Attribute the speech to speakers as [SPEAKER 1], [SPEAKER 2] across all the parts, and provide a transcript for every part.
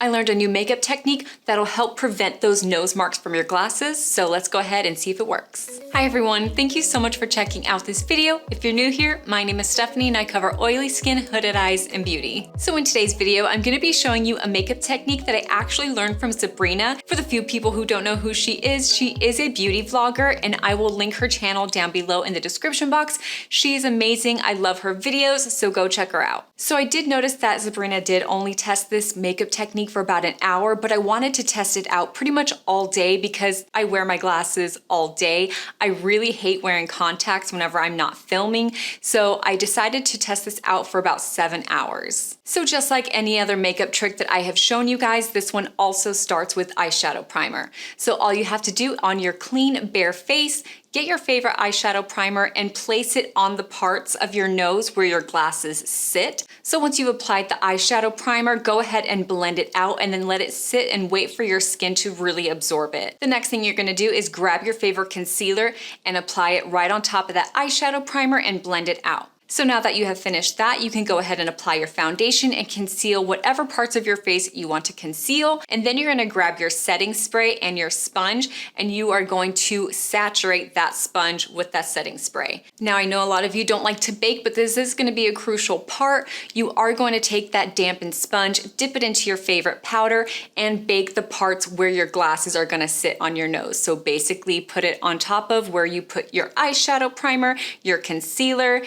[SPEAKER 1] I learned a new makeup technique that'll help prevent those nose marks from your glasses, so let's go ahead and see if it works. Hi everyone, thank you so much for checking out this video. If you're new here, my name is Stephanie and I cover oily skin, hooded eyes, and beauty. So in today's video, I'm gonna be showing you a makeup technique that I actually learned from Zebrena. For the few people who don't know who she is a beauty vlogger, and I will link her channel down below in the description box. She is amazing, I love her videos, so go check her out. So I did notice that Zebrena did only test this makeup technique for about an hour, but I wanted to test it out pretty much all day because I wear my glasses all day. I really hate wearing contacts whenever I'm not filming, so I decided to test this out for about 7 hours. So just like any other makeup trick that I have shown you guys, this one also starts with eyeshadow primer. So all you have to do on your clean, bare face, get your favorite eyeshadow primer and place it on the parts of your nose where your glasses sit. So once you've applied the eyeshadow primer, go ahead and blend it out and then let it sit and wait for your skin to really absorb it. The next thing you're gonna do is grab your favorite concealer and apply it right on top of that eyeshadow primer and blend it out. So now that you have finished that, you can go ahead and apply your foundation and conceal whatever parts of your face you want to conceal. And then you're gonna grab your setting spray and your sponge, and you are going to saturate that sponge with that setting spray. Now I know a lot of you don't like to bake, but this is gonna be a crucial part. You are going to take that dampened sponge, dip it into your favorite powder, and bake the parts where your glasses are gonna sit on your nose. So basically put it on top of where you put your eyeshadow primer, your concealer,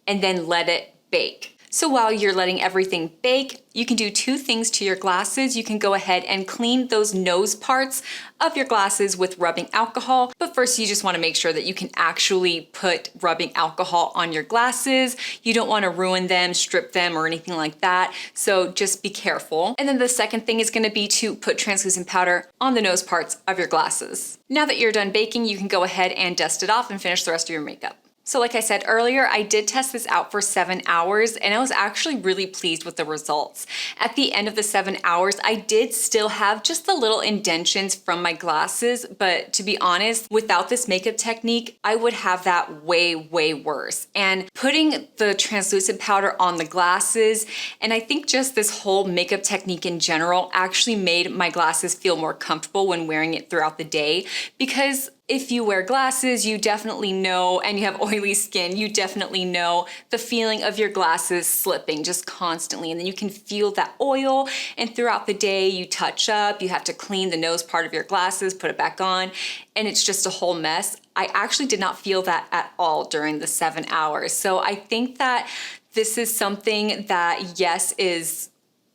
[SPEAKER 1] and then let it bake. So while you're letting everything bake, you can do two things to your glasses. You can go ahead and clean those nose parts of your glasses with rubbing alcohol. But first you just wanna make sure that you can actually put rubbing alcohol on your glasses. You don't wanna ruin them, strip them, or anything like that. So just be careful. And then the second thing is gonna be to put translucent powder on the nose parts of your glasses. Now that you're done baking, you can go ahead and dust it off and finish the rest of your makeup. So like I said earlier, I did test this out for 7 hours and I was actually really pleased with the results. At the end of the 7 hours, I did still have just the little indentions from my glasses, but to be honest, without this makeup technique, I would have that way, way worse. And putting the translucent powder on the glasses, and I think just this whole makeup technique in general actually made my glasses feel more comfortable when wearing it throughout the day, because if you wear glasses, you definitely know, and you have oily skin, you definitely know the feeling of your glasses slipping just constantly. And then you can feel that oil, and throughout the day you touch up, you have to clean the nose part of your glasses, put it back on, and it's just a whole mess. I actually did not feel that at all during the 7 hours. So I think that this is something that, yes, is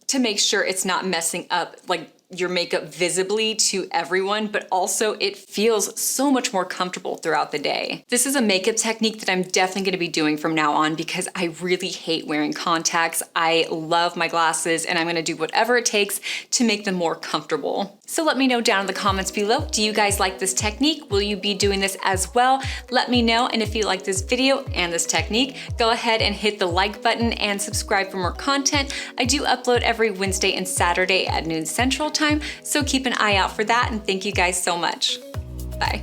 [SPEAKER 1] to make sure it's not messing up like your makeup visibly to everyone, but also it feels so much more comfortable throughout the day. This is a makeup technique that I'm definitely gonna be doing from now on because I really hate wearing contacts. I love my glasses and I'm gonna do whatever it takes to make them more comfortable. So let me know down in the comments below, do you guys like this technique? Will you be doing this as well? Let me know, and if you like this video and this technique, go ahead and hit the like button and subscribe for more content. I do upload every Wednesday and Saturday at noon Central Time, so keep an eye out for that, and thank you guys so much. Bye.